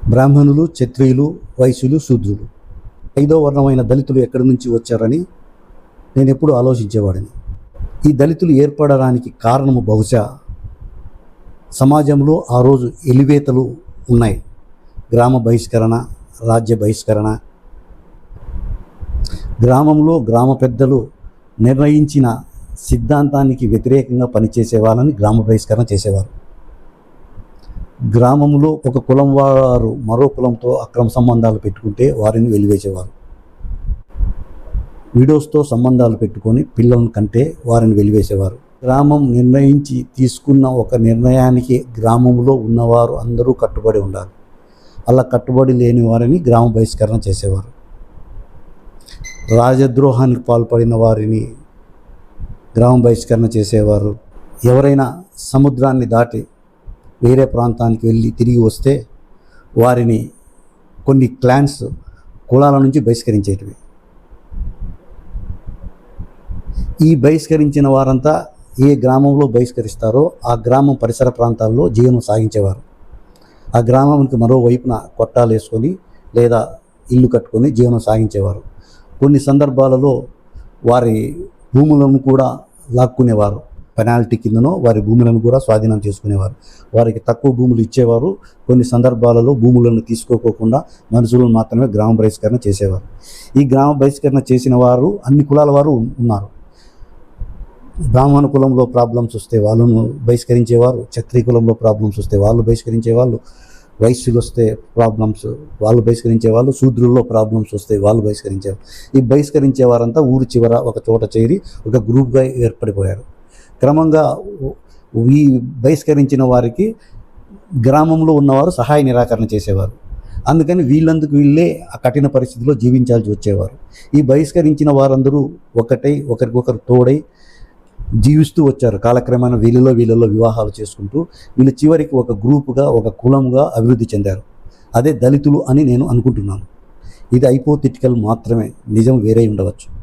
బ్రాహ్మణులు, క్షత్రియులు, వైశ్యులు, శూద్రులు, ఐదో వర్ణమైన దళితులు ఎక్కడి నుంచి వచ్చారని నేను ఎప్పుడు ఆలోచించేవాడిని. ఈ దళితులు ఏర్పడడానికి కారణము బహుశా సమాజంలో ఆ రోజు ఎలివేతలు ఉన్నాయి. గ్రామ బహిష్కరణ, రాజ్య బహిష్కరణ. గ్రామంలో గ్రామ పెద్దలు నిర్ణయించిన సిద్ధాంతానికి వ్యతిరేకంగా పనిచేసే వాళ్ళని గ్రామ బహిష్కరణ చేసేవారు. గ్రామంలో ఒక కులం వారు మరో కులంతో అక్రమ సంబంధాలు పెట్టుకుంటే వారిని వెలివేసేవారు. విడోస్తో సంబంధాలు పెట్టుకొని పిల్లలను కంటే వారిని వెలివేసేవారు. గ్రామం నిర్ణయించి తీసుకున్న ఒక నిర్ణయానికి గ్రామంలో ఉన్నవారు అందరూ కట్టుబడి ఉండాలి. అలా కట్టుబడి లేని వారిని గ్రామ బహిష్కరణ చేసేవారు. రాజద్రోహానికి పాల్పడిన వారిని గ్రామ బహిష్కరణ చేసేవారు. ఎవరైనా సముద్రాన్ని దాటి వేరే ప్రాంతానికి వెళ్ళి తిరిగి వస్తే వారిని కొన్ని క్లాన్స్, కులాల నుంచి బహిష్కరించేటివి. ఈ బహిష్కరించిన వారంతా ఏ గ్రామంలో బహిష్కరిస్తారో ఆ గ్రామం పరిసర ప్రాంతాల్లో జీవనం సాగించేవారు. ఆ గ్రామానికి మరోవైపున కొట్టాలు వేసుకొని లేదా ఇల్లు కట్టుకొని జీవనం సాగించేవారు. కొన్ని సందర్భాలలో వారి భూములను కూడా లాక్కునేవారు. పెనాల్టీ కిందనో వారి భూములను కూడా స్వాధీనం చేసుకునేవారు. వారికి తక్కువ భూములు ఇచ్చేవారు. కొన్ని సందర్భాలలో భూములను తీసుకోకుండా మనుషులను మాత్రమే గ్రామ బహిష్కరణ చేసేవారు. ఈ గ్రామ బహిష్కరణ చేసిన వారు అన్ని కులాల వారు ఉన్నారు. బ్రాహ్మణ కులంలో ప్రాబ్లమ్స్ వస్తే వాళ్ళను బహిష్కరించేవారు. క్షత్రియ కులంలో ప్రాబ్లమ్స్ వస్తే వాళ్ళు బహిష్కరించేవాళ్ళు. వైశ్యులు వస్తే ప్రాబ్లమ్స్ వాళ్ళు బహిష్కరించేవాళ్ళు. శూద్రుల్లో ప్రాబ్లమ్స్ వస్తే వాళ్ళు బహిష్కరించేవారు. ఈ బహిష్కరించే వారంతా ఊరి చివర ఒక చోట చేరి ఒక గ్రూప్గా ఏర్పడిపోయారు. క్రమంగా ఈ బహిష్కరించిన వారికి గ్రామంలో ఉన్నవారు సహాయ నిరాకరణ చేసేవారు. అందుకని వీళ్ళందుకు వీళ్ళే ఆ కఠిన పరిస్థితిలో జీవించాల్సి వచ్చేవారు. ఈ బహిష్కరించిన వారందరూ ఒకటై ఒకరికొకరు తోడై జీవిస్తూ వచ్చారు. కాలక్రమేణా వీళ్ళలో వివాహాలు చేసుకుంటూ వీళ్ళు చివరికి ఒక గ్రూపుగా, ఒక కులంగా అభివృద్ధి చెందారు. అదే దళితులు అని నేను అనుకుంటున్నాను. ఇది హైపోథెటికల్ మాత్రమే, నిజం వేరే ఉండవచ్చు.